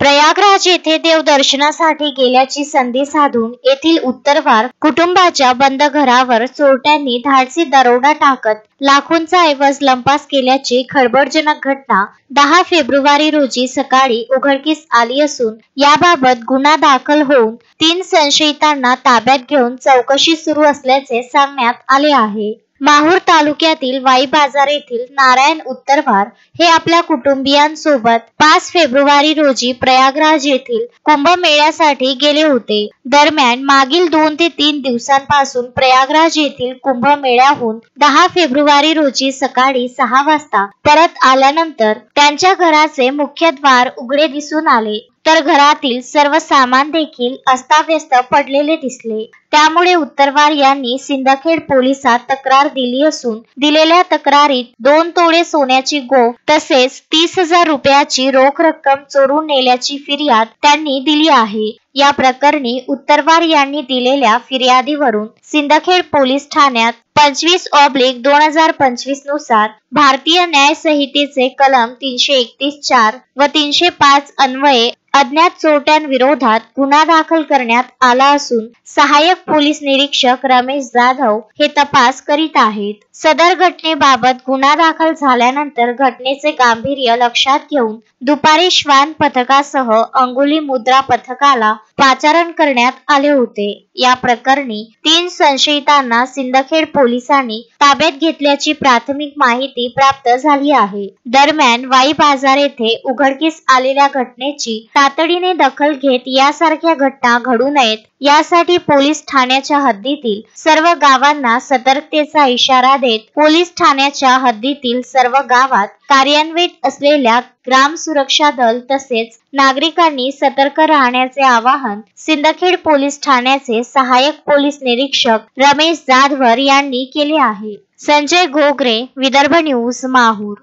प्रयागराज येथे देवदर्शनासाठी गेल्याची संधी साधून येथील उत्तरवार कुटुंबाच्या बंद घरावर चोरट्यांनी धाडसी दरोडा टाकत लाखोंचा ऐवज लंपास केल्याची खळबळजनक घटना 10 फेब्रुवारी रोजी सकाळी उघडकीस आली असून याबाबत गुन्हा दाखल होऊन 3 संशयितांना ताब्यात घेऊन चौकशी सुरू असल्याचे सांगण्यात आले आहे। माहूर तालुक्यातील वाई बाजार येथील नारायण उत्तरवार हे आपल्या कुटुंबियांसोबत 5 फेब्रुवारी रोजी प्रयागराज येथील कुंभमेळ्यासाठी गेले होते। दरम्यान मागील 2 ते 3 दिवसांपासून प्रयागराज येथील कुंभमेळ्याहून 10 फेब्रुवारी रोजी सकाळी 6 वाजता परत आल्यानंतर त्यांच्या घराचे मुख्य द्वार उघडे दिसून आले, तर घरातील सर्व सामान देखील अस्ताव्यस्त पडलेले दिसले। त्यामुळे उत्तरवार यांनी सिंदखेड पोलिसात तक्रार दिली असून दिलेल्या तक्रारीत 2 तोळे सोन्याची गोफ तसेच 30,000 रुपयाची रोख रक्कम चोरून नेल्याची फिर्याद त्यांनी दिली आहे। या प्रकरणी उत्तरवार यांनी दिलेल्या फिर्यादीवरून सिंदखेड पोलीस ठाण्यात 25/2025 नुसार भारतीय न्याय संहितेचे कलम 331(4) व 305 अन्वये अज्ञात चोरट्यांविरोधात गुन्हा दाखल करण्यात आला असून सहाय्यक पोलीस निरीक्षक रमेश जाधव हे तपास करीत आहेत। सदर घटनेबाबत गुन्हा दाखल झाल्यानंतर घटनेचे गांभीर्य लक्षात घेऊन दुपारी श्वान पथकासह अंगुली मुद्रा पथकाला पाचारण करण्यात आले होते। या प्रकरणी 3 संशयितांना सिंदखेड पोलिसांनी ताब्यात घेतल्याची प्राथमिक माहिती प्राप्त झाली आहे। दरम्यान वाई बाजार येथे उघडकीस आलेल्या घटनेची तातडीने दखल घेत यासारख्या घटना घडू नयेत यासाठी पोलीस ठाण्याच्या हद्दीतील सर्व गावांना सतर्कतेचा इशारा देत पोलीस ठाण्याच्या हद्दीतील सर्व गावात कार्यान्वित असलेल्या ग्राम सुरक्षा दल तसेच नागरिकांनी सतर्क राहण्याचे आवाहन सिंदखेड पोलीस ठाण्याचे सहाय्यक पोलीस निरीक्षक रमेश जाधव यांनी केले आहे। संजय घोगरे, विदर्भ न्यूज, माहूर।